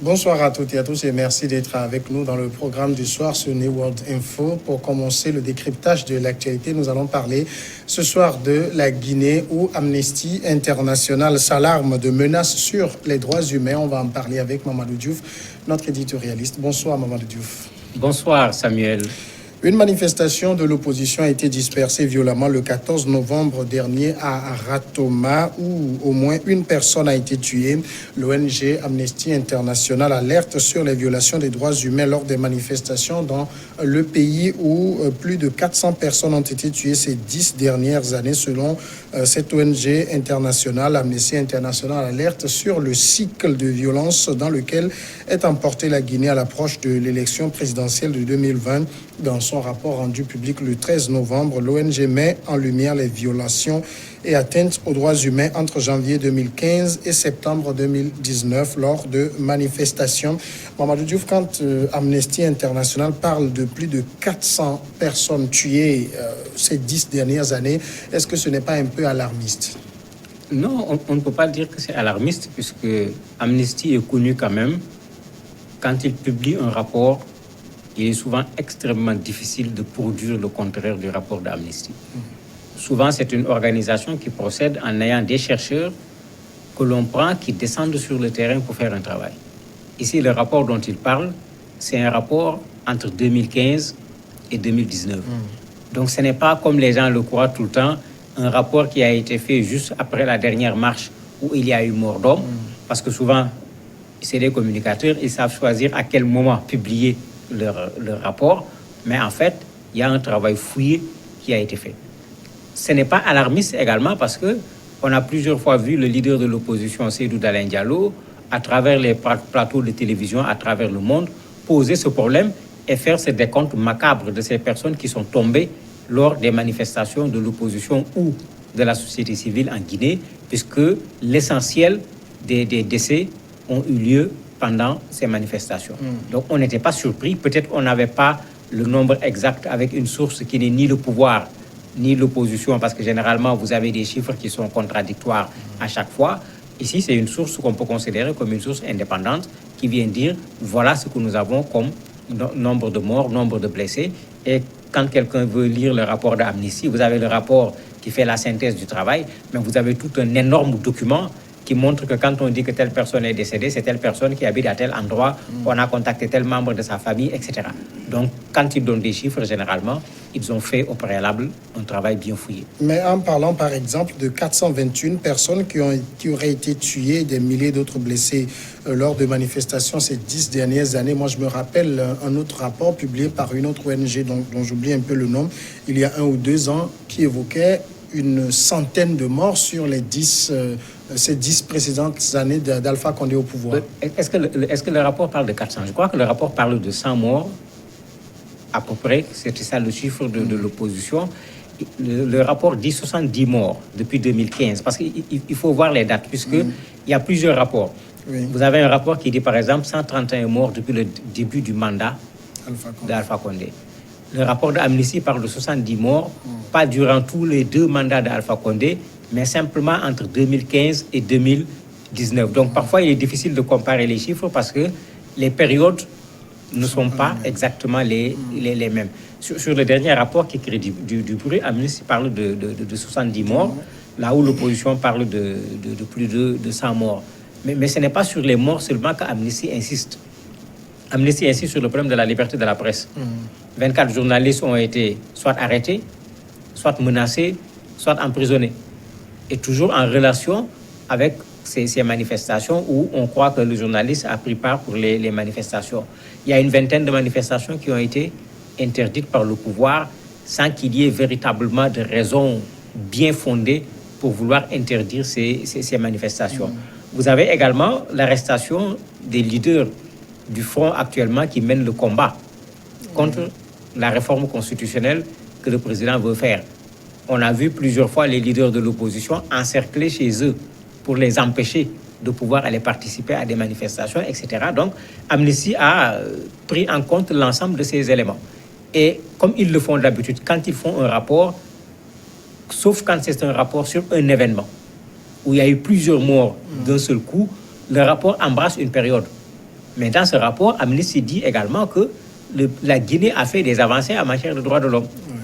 Bonsoir à toutes et à tous et merci d'être avec nous dans le programme du soir sur New World Info. Pour commencer le décryptage de l'actualité, nous allons parler ce soir de la Guinée où Amnesty International s'alarme de menaces sur les droits humains. On va en parler avec Mamadou Diouf, notre éditorialiste. Bonsoir Mamadou Diouf. Bonsoir Samuel. Une manifestation de l'opposition a été dispersée violemment le 14 novembre dernier à Ratoma, où au moins une personne a été tuée. L'ONG Amnesty International alerte sur les violations des droits humains lors des manifestations dans le pays où plus de 400 personnes ont été tuées ces 10 dernières années. Selon cette ONG internationale, Amnesty International alerte sur le cycle de violence dans lequel est emportée la Guinée à l'approche de l'élection présidentielle de 2020. Dans son rapport rendu public le 13 novembre, l'ONG met en lumière les violations et atteintes aux droits humains entre janvier 2015 et septembre 2019 lors de manifestations. Mamadou Diouf, quand Amnesty International parle de plus de 400 personnes tuées ces 10 dernières années, est-ce que ce n'est pas un peu alarmiste? Non, on ne peut pas dire que c'est alarmiste puisque Amnesty est connu quand même. Quand il publie un rapport, il est souvent extrêmement difficile de produire le contraire du rapport d'Amnesty. Souvent, c'est une organisation qui procède en ayant des chercheurs que l'on prend, qui descendent sur le terrain pour faire un travail. Ici, le rapport dont il parle, c'est un rapport entre 2015 et 2019. Donc, ce n'est pas, comme les gens le croient tout le temps, un rapport qui a été fait juste après la dernière marche où il y a eu mort d'homme, parce que souvent, c'est des communicateurs, ils savent choisir à quel moment publier leur rapport, mais en fait, il y a un travail fouillé qui a été fait. Ce n'est pas alarmiste également parce que on a plusieurs fois vu le leader de l'opposition, Seydou Dalein Diallo, à travers les plateaux de télévision, à travers le monde, poser ce problème et faire ce décompte macabre de ces personnes qui sont tombées lors des manifestations de l'opposition ou de la société civile en Guinée, puisque l'essentiel des décès ont eu lieu pendant ces manifestations. Donc, on n'était pas surpris. Peut-être on n'avait pas le nombre exact avec une source qui n'est ni le pouvoir, ni l'opposition, parce que généralement, vous avez des chiffres qui sont contradictoires à chaque fois. Ici, c'est une source qu'on peut considérer comme une source indépendante qui vient dire, voilà ce que nous avons comme nombre de morts, nombre de blessés. Et quand quelqu'un veut lire le rapport d'Amnesty, vous avez le rapport qui fait la synthèse du travail, mais vous avez tout un énorme document qui montre que quand on dit que telle personne est décédée, c'est telle personne qui habite à tel endroit, on a contacté tel membre de sa famille, etc. Donc, quand ils donnent des chiffres, généralement, ils ont fait au préalable un travail bien fouillé. Mais en parlant, par exemple, de 421 personnes qui auraient été tuées et des milliers d'autres blessés lors de manifestations ces 10 dernières années, moi, je me rappelle un autre rapport publié par une autre ONG dont j'oublie un peu le nom, il y a 1 ou 2 ans, qui évoquait une centaine de morts sur ces 10 précédentes années d'Alpha Condé au pouvoir. Est-ce que le rapport parle de 400? Je crois que le rapport parle de 100 morts, à peu près. C'était ça le chiffre de l'opposition. Le rapport dit 70 morts depuis 2015, parce qu'il faut voir les dates, puisqu'il y a plusieurs rapports. Oui. Vous avez un rapport qui dit, par exemple, 131 morts depuis le début du mandat d'Alpha Condé. Le rapport d'Amnesty parle de 70 morts, pas durant tous les 2 mandats d'Alpha Condé, mais simplement entre 2015 et 2019. Donc, parfois, il est difficile de comparer les chiffres parce que les périodes ne sont pas exactement les mêmes. Sur le dernier rapport qui crée du bruit, Amnesty parle de 70 morts, là où l'opposition parle de plus de 100 morts. Mais ce n'est pas sur les morts seulement qu'Amnesty insiste. Amnesty insiste sur le problème de la liberté de la presse. 24 journalistes ont été soit arrêtés, soit menacés, soit emprisonnés. Et toujours en relation avec ces manifestations où on croit que le journaliste a pris part pour les manifestations. Il y a une vingtaine de manifestations qui ont été interdites par le pouvoir sans qu'il y ait véritablement de raisons bien fondées pour vouloir interdire ces manifestations. Vous avez également l'arrestation des leaders du front actuellement qui mènent le combat contre la réforme constitutionnelle que le président veut faire. On a vu plusieurs fois les leaders de l'opposition encercler chez eux pour les empêcher de pouvoir aller participer à des manifestations, etc. Donc, Amnesty a pris en compte l'ensemble de ces éléments. Et comme ils le font d'habitude, quand ils font un rapport, sauf quand c'est un rapport sur un événement, où il y a eu plusieurs morts d'un seul coup, le rapport embrasse une période. Mais dans ce rapport, Amnesty dit également que la Guinée a fait des avancées en matière de droits de l'homme. Oui.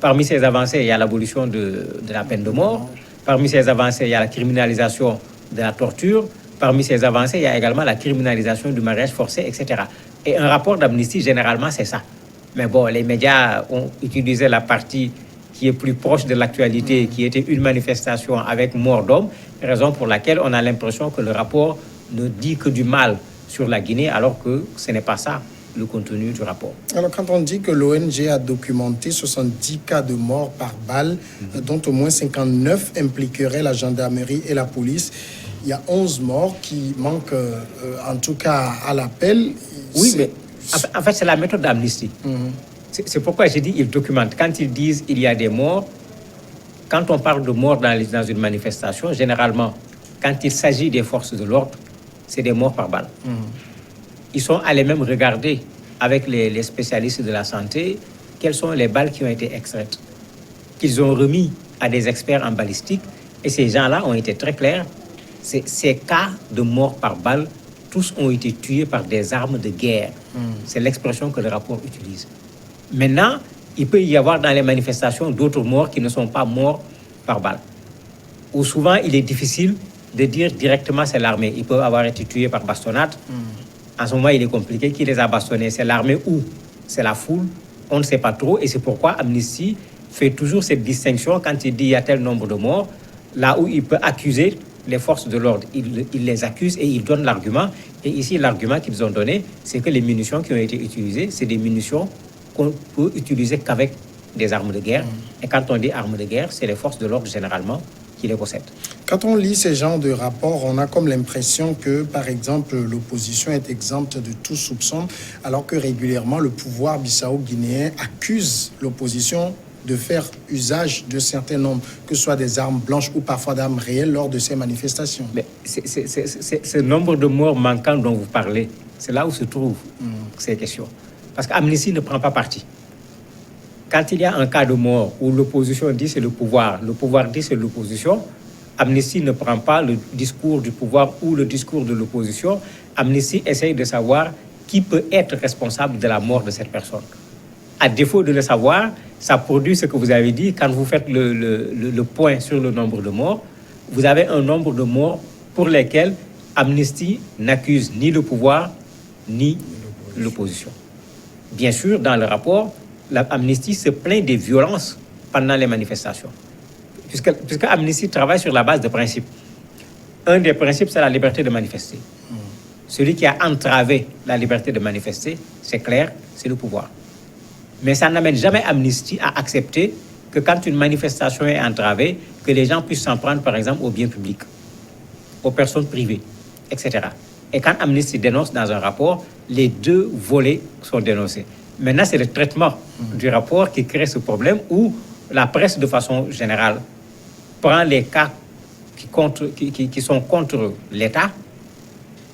Parmi ces avancées, il y a l'abolition de la peine de mort. Parmi ces avancées, il y a la criminalisation de la torture. Parmi ces avancées, il y a également la criminalisation du mariage forcé, etc. Et un rapport d'Amnesty, généralement, c'est ça. Mais bon, les médias ont utilisé la partie qui est plus proche de l'actualité, qui était une manifestation avec mort d'homme, raison pour laquelle on a l'impression que le rapport ne dit que du mal sur la Guinée, alors que ce n'est pas ça le contenu du rapport. Alors, quand on dit que l'ONG a documenté 70 cas de mort par balle, dont au moins 59 impliqueraient la gendarmerie et la police, il y a 11 morts qui manquent, en tout cas, à l'appel. Oui, mais en fait, c'est la méthode d'Amnesty. C'est pourquoi j'ai dit ils documentent. Quand ils disent il y a des morts, quand on parle de morts dans une manifestation, généralement, quand il s'agit des forces de l'ordre, c'est des morts par balle. Ils sont allés même regarder avec les spécialistes de la santé quelles sont les balles qui ont été extraites, qu'ils ont remis à des experts en balistique. Et ces gens-là ont été très clairs. Ces cas de morts par balle, tous ont été tués par des armes de guerre. C'est l'expression que le rapport utilise. Maintenant, il peut y avoir dans les manifestations d'autres morts qui ne sont pas morts par balle. Ou souvent, il est difficile de dire directement c'est l'armée. Ils peuvent avoir été tués par bastonnade. En ce moment, il est compliqué. Qui les a bastonnés? C'est l'armée ou c'est la foule? On ne sait pas trop. Et c'est pourquoi Amnesty fait toujours cette distinction quand il dit il y a tel nombre de morts. Là où il peut accuser les forces de l'ordre, il les accuse et il donne l'argument. Et ici, l'argument qu'ils ont donné, c'est que les munitions qui ont été utilisées, c'est des munitions qu'on peut utiliser qu'avec des armes de guerre. Et quand on dit armes de guerre, c'est les forces de l'ordre généralement qui les possèdent. Quand on lit ces genres de rapports, on a comme l'impression que, par exemple, l'opposition est exempte de tout soupçon, alors que régulièrement, le pouvoir bissau-guinéen accuse l'opposition de faire usage de certains nombres, que ce soit des armes blanches ou parfois d'armes réelles lors de ces manifestations. Mais ce nombre de morts manquants dont vous parlez, c'est là où se trouvent ces questions. Parce qu'Amnesty ne prend pas parti. Quand il y a un cas de mort où l'opposition dit c'est le pouvoir dit c'est l'opposition, Amnesty ne prend pas le discours du pouvoir ou le discours de l'opposition. Amnesty essaye de savoir qui peut être responsable de la mort de cette personne. À défaut de le savoir, ça produit ce que vous avez dit. Quand vous faites le point sur le nombre de morts, vous avez un nombre de morts pour lesquels Amnesty n'accuse ni le pouvoir ni l'opposition. Bien sûr, dans le rapport, Amnesty se plaint des violences pendant les manifestations. Puisque Amnesty travaille sur la base de principes. Un des principes, c'est la liberté de manifester. Celui qui a entravé la liberté de manifester, c'est clair, c'est le pouvoir. Mais ça n'amène jamais Amnesty à accepter que quand une manifestation est entravée, que les gens puissent s'en prendre, par exemple, aux biens publics, aux personnes privées, etc. Et quand Amnesty dénonce dans un rapport, les deux volets sont dénoncés. Maintenant, c'est le traitement du rapport qui crée ce problème où la presse, de façon générale, prend les cas qui sont contre l'État.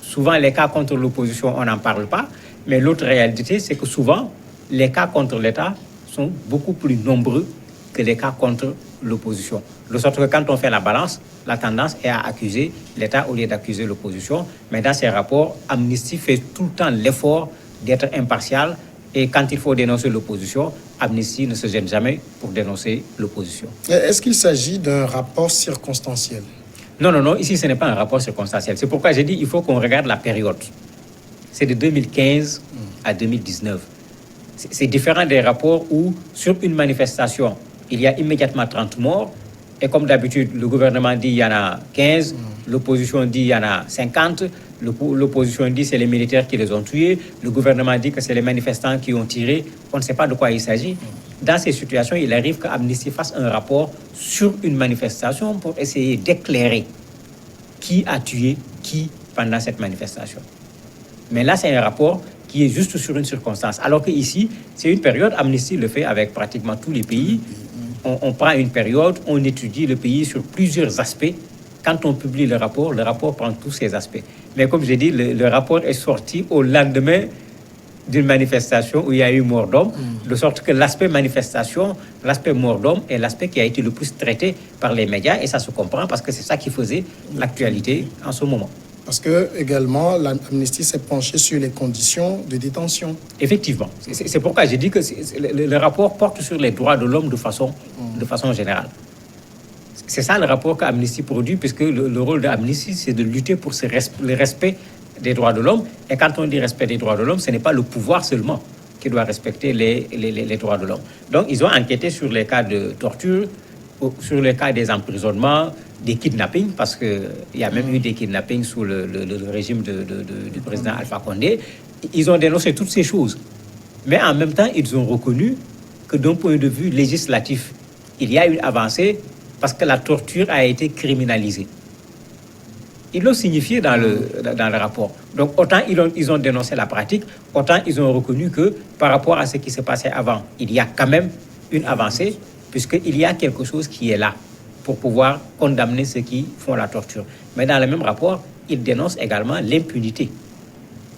Souvent, les cas contre l'opposition, on n'en parle pas. Mais l'autre réalité, c'est que souvent, les cas contre l'État sont beaucoup plus nombreux que les cas contre l'opposition. De sorte que quand on fait la balance, la tendance est à accuser l'État au lieu d'accuser l'opposition. Mais dans ces rapports, Amnesty fait tout le temps l'effort d'être impartial. Et quand il faut dénoncer l'opposition, Amnesty ne se gêne jamais pour dénoncer l'opposition. Est-ce qu'il s'agit d'un rapport circonstanciel? Non. Ici, ce n'est pas un rapport circonstanciel. C'est pourquoi j'ai dit qu'il faut qu'on regarde la période. C'est de 2015 à 2019. C'est différent des rapports où, sur une manifestation, il y a immédiatement 30 morts. Et comme d'habitude, le gouvernement dit qu'il y en a 15, l'opposition dit qu'il y en a 50, l'opposition dit que c'est les militaires qui les ont tués, le gouvernement dit que c'est les manifestants qui ont tiré. On ne sait pas de quoi il s'agit. Dans ces situations, il arrive qu'Amnesty fasse un rapport sur une manifestation pour essayer d'éclairer qui a tué qui pendant cette manifestation. Mais là, c'est un rapport qui est juste sur une circonstance. Alors qu'ici, c'est une période, Amnesty le fait avec pratiquement tous les pays. On prend une période, on étudie le pays sur plusieurs aspects. Quand on publie le rapport prend tous ces aspects. Mais comme j'ai dit, le rapport est sorti au lendemain d'une manifestation où il y a eu mort d'homme, de sorte que l'aspect manifestation, l'aspect mort d'homme est l'aspect qui a été le plus traité par les médias, et ça se comprend parce que c'est ça qui faisait l'actualité en ce moment. Parce que également, l'Amnesty s'est penchée sur les conditions de détention. Effectivement. C'est pourquoi j'ai dit que le rapport porte sur les droits de l'homme de façon générale. C'est ça le rapport qu'Amnesty produit, puisque le rôle de l'Amnesty, c'est de lutter pour le respect des droits de l'homme. Et quand on dit respect des droits de l'homme, ce n'est pas le pouvoir seulement qui doit respecter les droits de l'homme. Donc, ils ont enquêté sur les cas de torture, sur les cas des emprisonnements, des kidnappings, parce qu'il y a même eu des kidnappings sous le régime du président Alpha Condé. Ils ont dénoncé toutes ces choses. Mais en même temps, ils ont reconnu que d'un point de vue législatif, il y a une avancée parce que la torture a été criminalisée. Ils l'ont signifié dans le rapport. Donc, autant ils ont dénoncé la pratique, autant ils ont reconnu que par rapport à ce qui se passait avant, il y a quand même une avancée, puisqu'il y a quelque chose qui est là pour pouvoir condamner ceux qui font la torture. Mais dans le même rapport, ils dénoncent également l'impunité.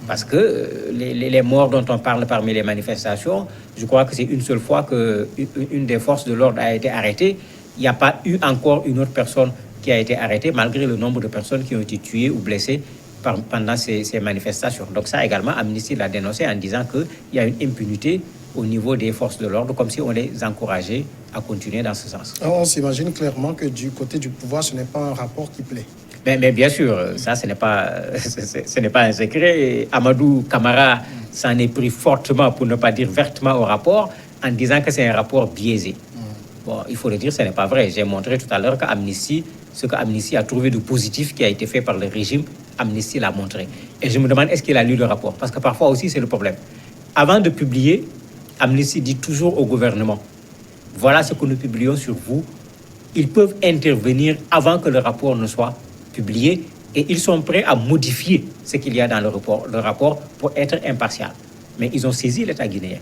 Parce que les morts dont on parle parmi les manifestations, je crois que c'est une seule fois qu'une des forces de l'ordre a été arrêtée. Il n'y a pas eu encore une autre personne qui a été arrêtée, malgré le nombre de personnes qui ont été tuées ou blessées pendant ces manifestations. Donc ça également, Amnesty l'a dénoncé en disant qu'il y a une impunité au niveau des forces de l'ordre, comme si on les encourageait à continuer dans ce sens. On s'imagine clairement que du côté du pouvoir, ce n'est pas un rapport qui plaît. Mais bien sûr, ça, ce n'est pas un secret. Amadou Camara s'en est pris fortement, pour ne pas dire vertement, au rapport, en disant que c'est un rapport biaisé. Bon, il faut le dire, ce n'est pas vrai. J'ai montré tout à l'heure ce qu'Amnesty a trouvé de positif qui a été fait par le régime, Amnesty l'a montré. Et je me demande, est-ce qu'il a lu le rapport? Parce que parfois aussi, c'est le problème. Avant de publier, Amnesty dit toujours au gouvernement, voilà ce que nous publions sur vous. Ils peuvent intervenir avant que le rapport ne soit publié et ils sont prêts à modifier ce qu'il y a dans le rapport pour être impartial. Mais ils ont saisi l'État guinéen.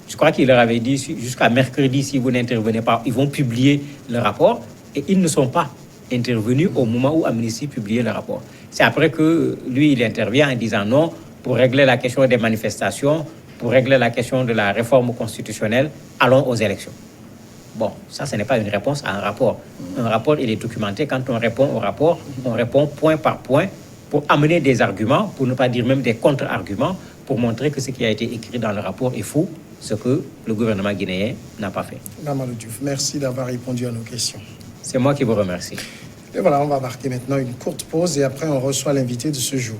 Je crois qu'il leur avait dit jusqu'à mercredi, si vous n'intervenez pas, ils vont publier le rapport et ils ne sont pas intervenus au moment où Amnesty publiait le rapport. C'est après que lui, il intervient en disant non, pour régler la question des manifestations, pour régler la question de la réforme constitutionnelle, allons aux élections. Bon, ça, ce n'est pas une réponse à un rapport. Un rapport, il est documenté. Quand on répond au rapport, on répond point par point pour amener des arguments, pour ne pas dire même des contre-arguments, pour montrer que ce qui a été écrit dans le rapport est faux, ce que le gouvernement guinéen n'a pas fait. Mamadou Diouf, merci d'avoir répondu à nos questions. C'est moi qui vous remercie. Et voilà, on va marquer maintenant une courte pause et après on reçoit l'invité de ce jour.